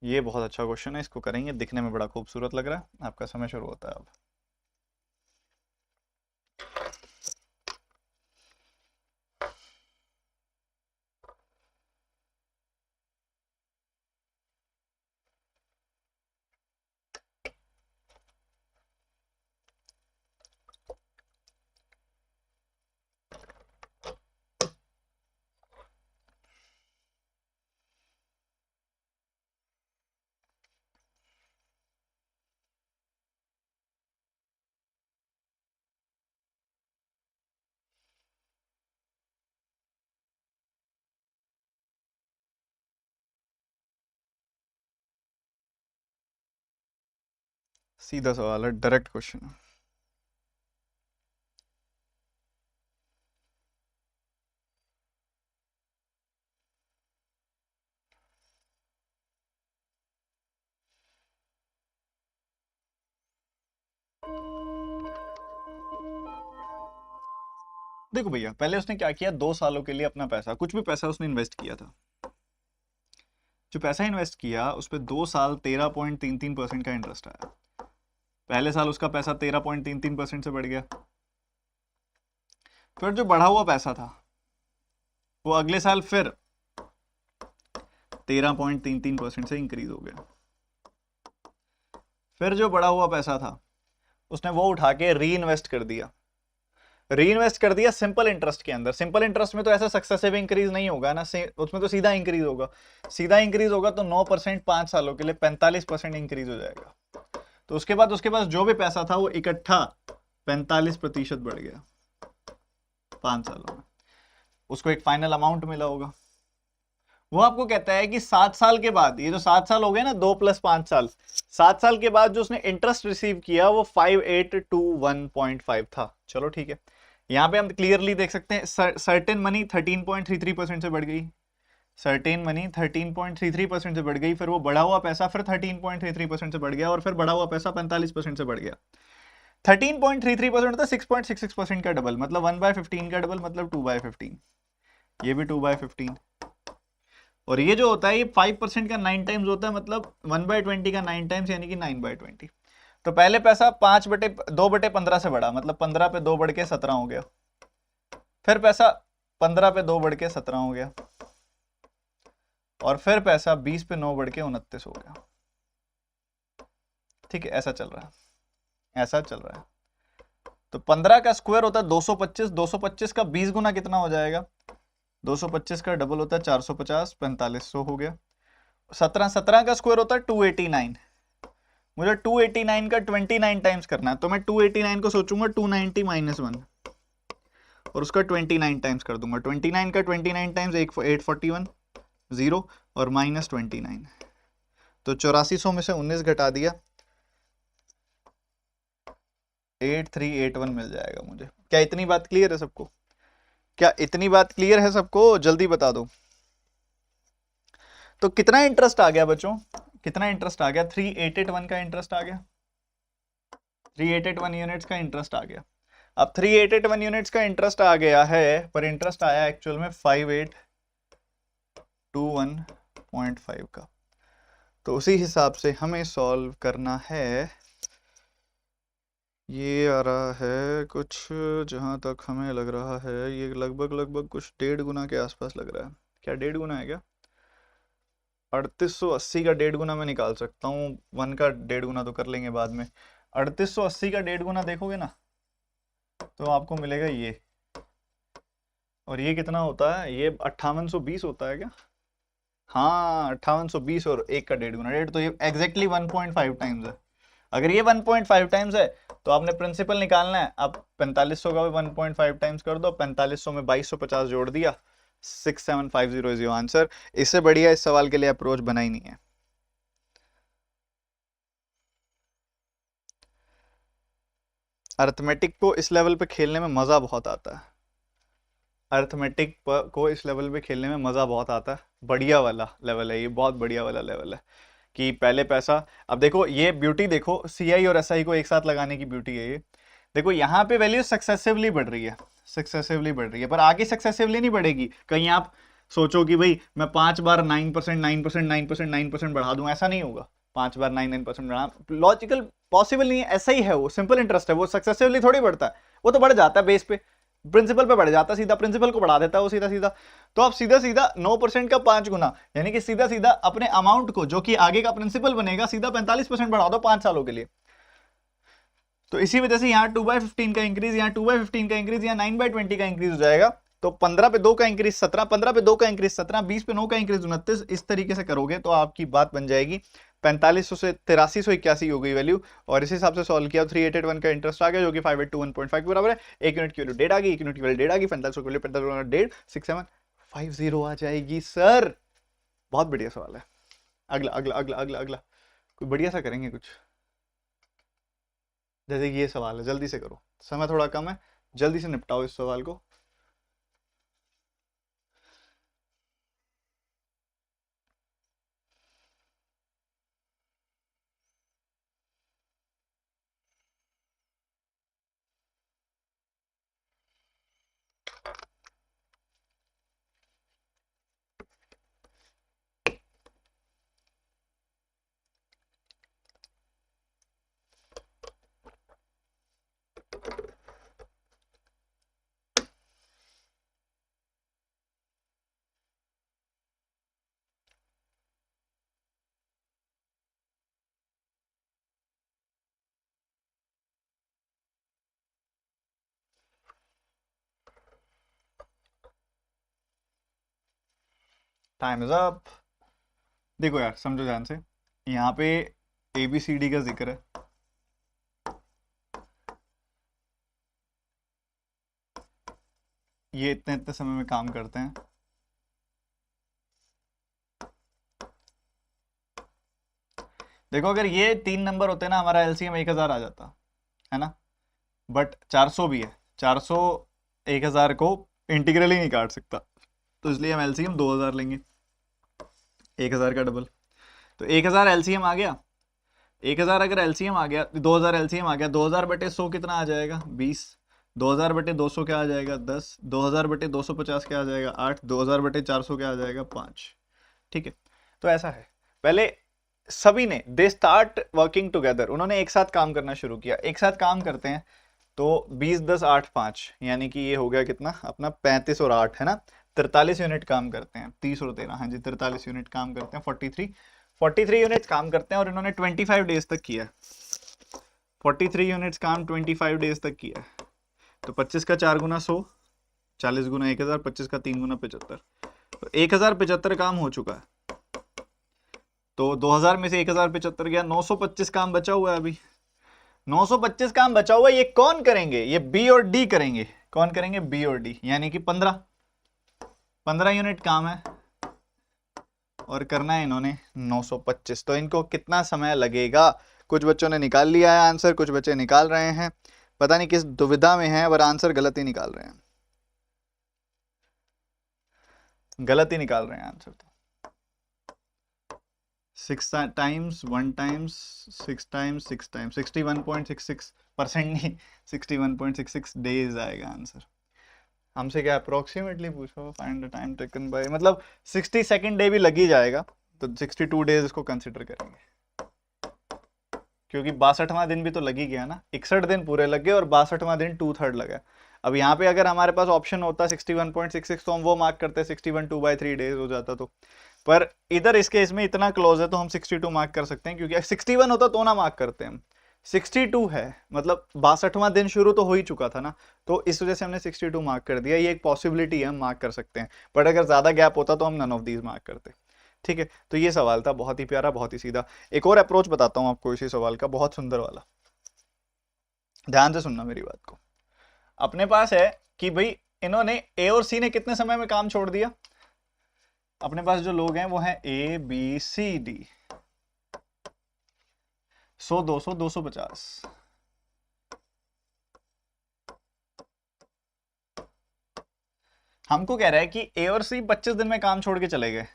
ये बहुत अच्छा क्वेश्चन है, इसको करेंगे, दिखने में बड़ा खूबसूरत लग रहा है। आपका समय शुरू होता है अब। सीधा सवाल है, डायरेक्ट क्वेश्चन है। देखो भैया, पहले उसने क्या किया, 2 सालों के लिए अपना पैसा, कुछ भी पैसा उसने इन्वेस्ट किया था। जो पैसा इन्वेस्ट किया उस पर 2 साल 13.33% का इंटरेस्ट आया। पहले साल उसका पैसा 13.33% से बढ़ गया। फिर जो बढ़ा हुआ पैसा था वो अगले साल फिर 13.33% से इंक्रीज हो गया। फिर जो बढ़ा हुआ पैसा था उसने वो उठा के री इन्वेस्ट कर दिया। सिंपल इंटरेस्ट के अंदर। सिंपल इंटरेस्ट में तो ऐसा सक्सेसिव इंक्रीज नहीं होगा ना, उसमें तो सीधा इंक्रीज होगा। सीधा इंक्रीज होगा तो 9% 5 सालों के लिए 45% इंक्रीज हो जाएगा। तो उसके बाद उसके पास जो भी पैसा था वो इकट्ठा 45% बढ़ गया 5 सालों में। उसको एक फाइनल अमाउंट मिला होगा। वो आपको कहता है कि 7 साल के बाद, ये जो 7 साल हो गए ना, 2 + 5 साल, 7 साल के बाद जो उसने इंटरेस्ट रिसीव किया वो 5821.5 था। चलो ठीक है, यहां पे हम क्लियरली देख सकते हैं सर्टेन मनी 13.33% से बढ़ गई, सर्टेन मनी 13.33% से बढ़ गई, फिर वो बढ़ा हुआ पैसा फिर 13.33% से बढ़ गया, और फिर बढ़ा हुआ पैसा 45% से बढ़ गया। 13.33% होता है 6.66% का डबल, मतलब 1/15 का डबल, मतलब 2/15, ये भी 2/15, और ये जो होता है ये 5% का 9 टाइम्स होता है, मतलब 1/20 का 9 टाइम्स, यानी कि 9/20। तो पहले पैसा 2/15 से बढ़ा, मतलब 15 पे 2 बढ़ के 17 हो गया, फिर पैसा 15 पे 2 बढ़ के 17 हो गया, और फिर पैसा 20 पे 9 बढ़ के 29 हो गया। ठीक है, ऐसा चल रहा है, ऐसा चल रहा है। तो 15 का स्क्वायर होता है 225, 225 का 20 गुना कितना हो जाएगा, 225 का डबल होता है 450, 4500 हो गया। 17 का स्क्वायर होता है 289, मुझे 289 का 29 टाइम्स करना है, तो मैं 289 को सोचूंगा 290 - 1 और उसका 29 टाइम्स कर दूंगा। 29 का 29 टाइम्स 841 0 और -29, तो 8400 में से 19 घटा दिया, 8381 मिल जाएगा मुझे। क्या इतनी बात क्लियर है सबको? क्या इतनी बात क्लियर है सबको? जल्दी बता दो। तो कितना इंटरेस्ट आ गया बच्चों, कितना इंटरेस्ट आ गया? 3881 का इंटरेस्ट आ गया, 3881 यूनिट्स का इंटरेस्ट आ गया। अब 3881 यूनिट्स का इंटरेस्ट आ गया है, पर इंटरेस्ट आया एक्चुअल में 5821.5 का। तो उसी हिसाब से हमें सॉल्व करना है। ये आ रहा है कुछ, जहां तक हमें लग रहा है ये लगभग कुछ 1.5 गुना के आसपास लग रहा है। क्या 1.5 गुना है क्या? 3880 का 1.5 गुना मैं निकाल सकता हूँ, 1 का 1.5 गुना तो कर लेंगे बाद में। 3880 का 1.5 गुना देखोगे ना तो आपको मिलेगा ये, और ये कितना होता है? ये 5820 होता है क्या? हाँ, 5820 और 1 का 1.5 गुना, डेढ़, तो ये एग्जैक्टली 1.5 टाइम्स है। अगर ये 1.5 टाइम्स है तो आपने प्रिंसिपल निकालना है। अब 4500 का भी 1.5 टाइम्स कर दो, 4500 में 2250 जोड़ दिया, 6750 इज योर आंसर। इससे बढ़िया इस सवाल के लिए अप्रोच बना ही नहीं है। अर्थमेटिक को इस लेवल पे खेलने में मजा बहुत आता है, अर्थमेटिक को इस लेवल पे खेलने में मजा बहुत आता है। बढ़िया वाला लेवल है ये, बहुत बढ़िया वाला लेवल है कि पहले पैसा। अब देखो ये ब्यूटी, देखो सीआई और एसआई को एक साथ लगाने की ब्यूटी है ये। देखो यहाँ पे वैल्यू सक्सेसिवली बढ़ रही है, सक्सेसिवली बढ़ रही है, पर आगे सक्सेसिवली नहीं बढ़ेगी। कहीं आप सोचो कि भाई मैं 5 बार 9%, 9%, 9%, 9% बढ़ा दूं, ऐसा नहीं होगा। 5 बार 9% बढ़ा, लॉजिकल पॉसिबल नहीं है। ऐसा ही है, वो सिंपल इंटरेस्ट है, वो सक्सेसिवली थोड़ी बढ़ता है, वो तो बढ़ जाता है बेस पे, प्रिंसिपल पे बढ़ जाता है, सीधा प्रिंसिपल को बढ़ा देता है वो सीधा सीधा। तो आप सीधा सीधा 9% का 5 गुना, यानी कि सीधा सीधा अपने अमाउंट को जो कि आगे का प्रिंसिपल बनेगा, सीधा 45% बढ़ा दो 5 सालों के लिए। तो इसी वजह से यहाँ 2/15 का इंक्रीज, यहाँ 2/15 का इंक्रीज, यहाँ 9/20 का इंक्रीज हो जाएगा। तो 15 पे 2 का इंक्रीज 17, 15 पे 2 का इंक्रीज 17, 20 पे 9 का इंक्रीज 29। इस तरीके से करोगे तो आपकी बात बन जाएगी। 4500 से 8381 हो गई वैल्यू, और इस हिसाब से सॉल्व किया 3881 का इंटरेस्ट आ गया, जो कि 5821.5 के बराबर है। 1 यूनिट की वैल्यू 1.5 आ गई, 1 यूनिट की वैल्यू 1.5 आ गई, 4500 की वैल्यू 45 6750 आ जाएगी सर। बहुत बढ़िया सवाल है। अगला अगला अगला अगला अगला कोई बढ़िया सा करेंगे कुछ, जैसे कि ये सवाल है, जल्दी से करो, समय थोड़ा कम है, जल्दी से निपटाओ इस सवाल को। Time is up. देखो यार, समझो ध्यान से, यहाँ पे ABCD का जिक्र है, ये इतने इतने समय में काम करते हैं। देखो अगर ये 3 नंबर होते ना, हमारा एलसीएम 1000 आ जाता है ना, बट 400 भी है, 400 1000 को इंटीग्रल ही नहीं काट सकता, तो इसलिए हम एलसीएम 2000 लेंगे, 1000 का डबल। तो 1000 एलसीएम आ गया, 1000 अगर एलसीएम आ गया, 2000 एलसीएम आ गया, 2000 बटे 100 कितना आ जाएगा 20, 2000 बटे 200 क्या आ जाएगा 10, 2000 बटे 250 क्या आ जाएगा 8, 2000 बटे 400 क्या आ जाएगा 5। ठीक है, तो ऐसा है। पहले सभी ने दे स्टार्ट वर्किंग टुगेदर, उन्होंने एक साथ काम करना शुरू किया, एक साथ काम करते हैं तो 20 10 8 5, यानी कि ये हो गया कितना अपना 35 और 8 है ना, 43 यूनिट काम करते हैं, 30 और 13, हाँ जी 43 यूनिट काम करते हैं, 43 यूनिट्स काम करते हैं, और इन्होंने 25 डेज तक किया, 43 यूनिट्स काम 25 डेज तक किया। तो 25 का 4 गुना 100, 40 गुना 1000, 25 का 3 गुना 75, तो 1075 काम हो चुका है। तो 2000 में से 1075 गया, 925 काम बचा हुआ है अभी, 925 काम बचा हुआ है। ये कौन करेंगे, ये बी और डी करेंगे। कौन करेंगे, बी और डी, यानी कि 15 यूनिट काम है और करना है इन्होंने 925। तो इनको कितना समय लगेगा, कुछ बच्चों ने निकाल लिया है आंसर, कुछ बच्चे निकाल रहे हैं, पता नहीं किस दुविधा में हैं, पर आंसर गलत ही निकाल रहे हैं, गलत ही निकाल रहे हैं आंसर। तो 6 टाइम्स 1 टाइम्स 6 टाइम्स 6 टाइम्स 61.66% नहीं 61.66 डेज आएगा आंसर। हमसे क्या अप्रोक्सीमेटली पूछो, find the time taken by, मतलब 62nd डे भी लग ही जाएगा, तो 62 डेज इसको कंसिडर करेंगे, क्योंकि 62वां दिन भी तो लग ही गया ना, 61 दिन पूरे लग गए और 62वां दिन 2/3 लगा। अब यहाँ पे अगर हमारे पास ऑप्शन होता 61.66 तो हम वो मार्क करते, 61 2/3 डेज हो जाता, तो पर इधर इस केस में इतना क्लोज है तो हम 62 मार्क कर सकते हैं, क्योंकि 61 होता तो ना मार्क करते हम, 62 है, मतलब 62वां दिन शुरू तो हो ही चुका था ना, तो इस वजह से हमने 62 मार्क कर दिया। ये एक पॉसिबिलिटी है, हम मार्क कर सकते हैं, बट अगर ज्यादा गैप होता तो हम नन ऑफ दीज मार्क करते। ठीक है, तो ये सवाल था, बहुत ही प्यारा, बहुत ही सीधा। एक और अप्रोच बताता हूं आपको इसी सवाल का, बहुत सुंदर वाला, ध्यान से सुनना मेरी बात को। अपने पास है कि भाई इन्होंने ए और सी ने कितने समय में काम छोड़ दिया, अपने पास जो लोग हैं वो हैं ए बी सी डी, 100 200 250, हमको कह रहा है कि ए और सी 25 दिन में काम छोड़ के चले गए,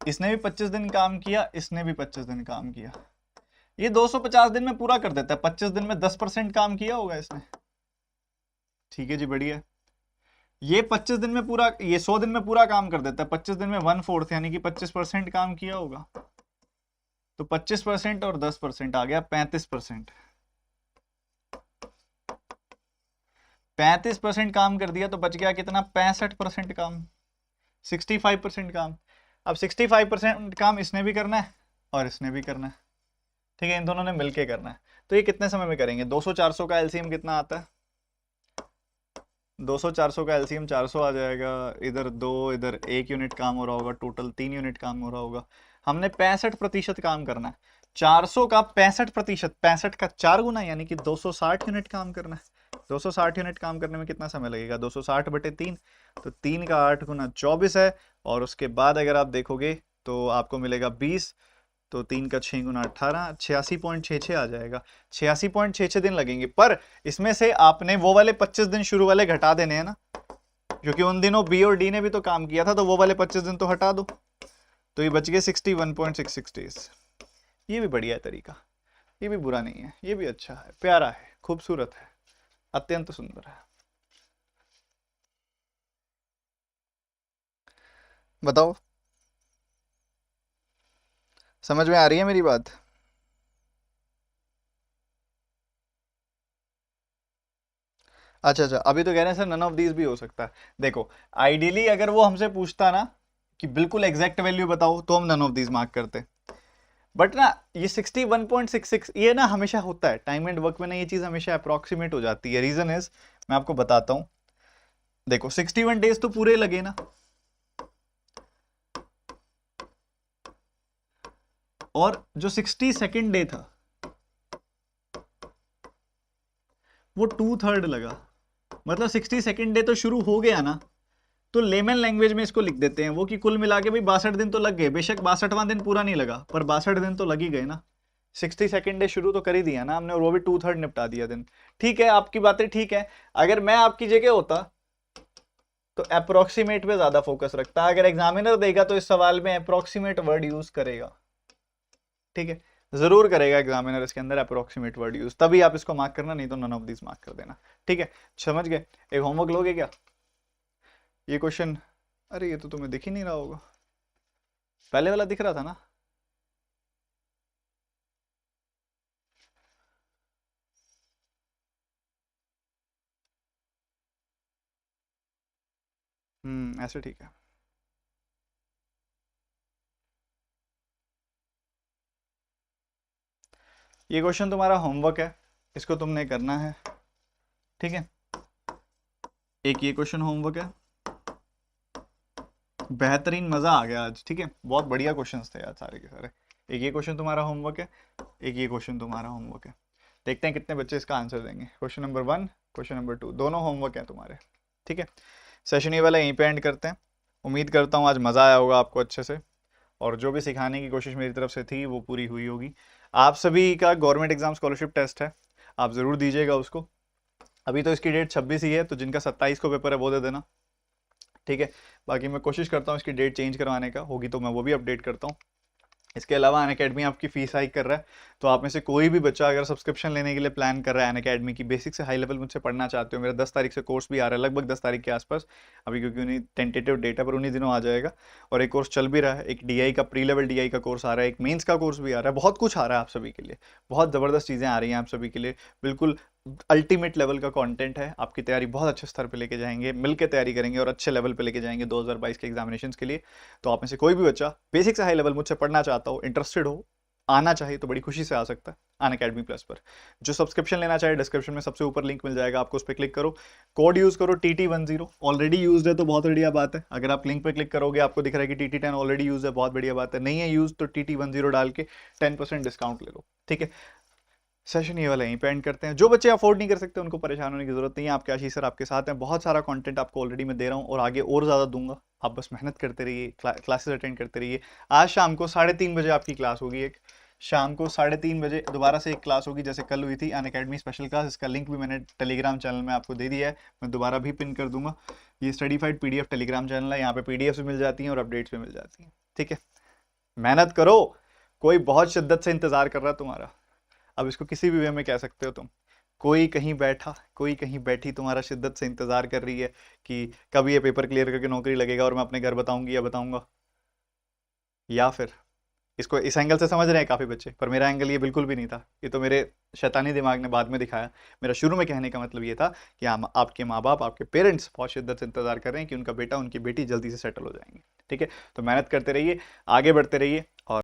इसने भी 25 दिन काम किया, इसने भी 25 दिन काम किया, ये 250 दिन में पूरा कर देता है, 25 दिन में 10% काम किया होगा इसने। ठीक है जी, बढ़िया। ये 25 दिन में पूरा, ये 100 दिन में पूरा काम कर देता है, 25 दिन में 1/4 यानी कि 25% काम किया होगा, तो 25% और 10% आ गया 35%, 35% काम कर दिया, तो बच गया कितना 65% काम, 65% काम। अब 65% काम इसने भी करना है और इसने भी करना है, ठीक है, इन दोनों ने मिलके करना है। तो ये कितने समय में करेंगे, 200 400 का एलसीएम कितना आता है, 200 400 का एलसीएम 400 आ जाएगा, इधर 2 इधर 1 यूनिट काम हो रहा होगा, टोटल 3 यूनिट काम हो रहा होगा। हमने 65% काम करना है, 400 का 65%, 65 का 4 गुना यानी कि 260 यूनिट काम करना है। 260 यूनिट काम करने में कितना समय लगेगा, 260 बटे 3, तो 3 का 8 गुना 24 है, और उसके बाद अगर आप देखोगे तो आपको मिलेगा 20, तो 3 का 6 गुना 18, 86.66 आ जाएगा, 86.66 दिन लगेंगे। पर इसमें से आपने वो वाले 25 दिन शुरू वाले घटा देने हैं ना, क्योंकि उन दिनों बी और डी ने भी तो काम किया था, तो वो वाले 25 दिन तो हटा दो, तो ये बच गए 61.66 डेज। ये भी बढ़िया है तरीका, ये भी बुरा नहीं है, ये भी अच्छा है, प्यारा है, खूबसूरत है, अत्यंत सुंदर है। बताओ, समझ में आ रही है मेरी बात? अच्छा अच्छा, अभी तो कह रहे हैं सर नन ऑफ दीज भी हो सकता है। देखो आइडियली अगर वो हमसे पूछता ना कि बिल्कुल एग्जैक्ट वैल्यू बताओ, तो हम नन ऑफ दीज मार्क करते, बट ना ये 61.66 ये ना हमेशा होता है टाइम एंड वर्क में ना, ये चीज हमेशा अप्रोक्सीमेट हो जाती है। रीजन इज, मैं आपको बताता हूं, देखो 61 डेज तो पूरे लगे ना, और जो 62nd डे था वो 2/3 लगा, मतलब 60 डे तो शुरू हो गया ना, तो लेमन लैंग्वेज में इसको लिख देते हैं वो कि कुल मिला के भाई 62 दिन तो लग गए, बेशक 62वां दिन पूरा नहीं लगा पर 62 दिन तो लग ही गए ना। 62 डे शुरू तो कर ही दिया ना हमने, और वो भी 2/3 निपटा दिया दिन। ठीक है, आपकी बातें ठीक है। अगर मैं आपकी जगह होता तो अप्रोक्सीमेट पे ज्यादा फोकस रखता। अगर एग्जामिनर देगा तो इस सवाल में अप्रोक्सीमेट वर्ड यूज करेगा, ठीक है, जरूर करेगा एग्जामिनर इसके अंदर अप्रोक्सीमेट वर्ड यूज, तभी आप इसको मार्क करना, नहीं तो नन ऑफ दिस मार्क कर देना। ठीक है, समझ गए? एक होमवर्क लोगे क्या ये क्वेश्चन? अरे ये तो तुम्हें दिख ही नहीं रहा होगा, पहले वाला दिख रहा था ना। ऐसे ठीक है। ये क्वेश्चन तुम्हारा होमवर्क है, इसको तुमने करना है, ठीक है। एक ये क्वेश्चन होमवर्क है, बेहतरीन, मजा आ गया आज, ठीक है, बहुत बढ़िया क्वेश्चंस थे यार सारे के सारे। एक ये क्वेश्चन तुम्हारा होमवर्क है, एक ये क्वेश्चन तुम्हारा होमवर्क है। देखते हैं कितने बच्चे इसका आंसर देंगे। क्वेश्चन नंबर 1, क्वेश्चन नंबर 2, दोनों होमवर्क है तुम्हारे, ठीक है। सेशन ये वाला यहीं पे एंड करते हैं। उम्मीद करता हूँ आज मज़ा आया होगा आपको अच्छे से, और जो भी सिखाने की कोशिश मेरी तरफ से थी वो पूरी हुई होगी। आप सभी का गवर्नमेंट एग्जाम स्कॉलरशिप टेस्ट है, आप ज़रूर दीजिएगा उसको। अभी तो इसकी डेट 26 ही है, तो जिनका 27 को पेपर है वो दे देना, ठीक है। बाकी मैं कोशिश करता हूँ इसकी डेट चेंज करवाने का, होगी तो मैं वो भी अपडेट करता हूँ। इसके अलावा अनअकैडमी आपकी फीस हाइक कर रहा है, तो आप में से कोई भी बच्चा अगर सब्सक्रिप्शन लेने के लिए प्लान कर रहा है अनअकैडमी की, बेसिक से हाई लेवल मुझसे पढ़ना चाहते हो, मेरा 10 तारीख से कोर्स भी आ रहा है, लगभग 10 तारीख के आसपास अभी, क्योंकि उन्हीं टेंटेटिव डेटा पर उन्हीं दिनों आ जाएगा। और एक कोर्स चल भी रहा है, एक डीआई का प्री लेवल डीआई का कोर्स आ रहा है, एक मेंस का कोर्स भी आ रहा है, बहुत कुछ आ रहा है आप सभी के लिए, बहुत ज़बरदस्त चीज़ें आ रही हैं आप सभी के लिए, बिल्कुल अल्टीमेट लेवल का कंटेंट है। आपकी तैयारी बहुत अच्छे स्तर पे लेके जाएंगे, मिलकर तैयारी करेंगे और अच्छे लेवल पे लेके जाएंगे 2022 के एग्जामिनेशंस के लिए। तो आप में से कोई भी बच्चा बेसिक से हाई लेवल मुझसे पढ़ना चाहता हो, इंटरेस्टेड हो, आना चाहिए, तो बड़ी खुशी से आ सकता है अनअकैडमी प्लस पर। जो सब्सक्रिप्शन लेना चाहे, डिस्क्रिप्शन में सबसे ऊपर लिंक मिल जाएगा आपको, उस पर क्लिक करो, कोड यूज करो TT10। ऑलरेडी यूज है तो बहुत बढ़िया बात है, अगर आप लिंक पर क्लिक करोगे आपको दिख रहा है कि TT10 ऑलरेडी यूज है, बहुत बढ़िया बात है। नहीं है यूज तो TT10 डाल के 10% डिस्काउंट ले लो, ठीक है। सेशन ये वाला यहीं पे एंड करते हैं। जो बच्चे अफोर्ड नहीं कर सकते उनको परेशान होने की जरूरत नहीं है, आपके आशीष सर आपके साथ हैं, बहुत सारा कंटेंट आपको ऑलरेडी मैं दे रहा हूँ और आगे और ज़्यादा दूंगा। आप बस मेहनत करते रहिए, क्लासेस अटेंड करते रहिए। आज शाम को 3:30 बजे आपकी क्लास होगी, एक शाम को 3:30 बजे दोबारा से एक क्लास होगी, जैसे कल हुई थी अनअकैडमी स्पेशल क्लास। इसका लिंक भी मैंने टेलीग्राम चैनल में आपको दे दिया है, मैं दोबारा भी पिन कर दूंगा। ये स्टडीफाइड PDF टेलीग्राम चैनल है, यहाँ पे PDF भी मिल जाती हैं और अपडेट्स भी मिल जाती हैं, ठीक है। मेहनत करो, कोई बहुत शिद्दत से इंतजार कर रहा है तुम्हारा। अब इसको किसी भी वे में कह सकते हो तुम, कोई कहीं बैठा, कोई कहीं बैठी तुम्हारा शिद्दत से इंतजार कर रही है कि कब ये पेपर क्लियर करके नौकरी लगेगा और मैं अपने घर बताऊंगी या बताऊंगा। या फिर इसको इस एंगल से समझ रहे हैं काफ़ी बच्चे, पर मेरा एंगल ये बिल्कुल भी नहीं था, ये तो मेरे शैतानी दिमाग ने बाद में दिखाया। मेरा शुरू में कहने का मतलब ये था कि आपके माँ बाप, आपके पेरेंट्स बहुत शिद्दत से इंतजार कर रहे हैं कि उनका बेटा, उनकी बेटी जल्दी से सेटल हो जाएंगे, ठीक है। तो मेहनत करते रहिए, आगे बढ़ते रहिए,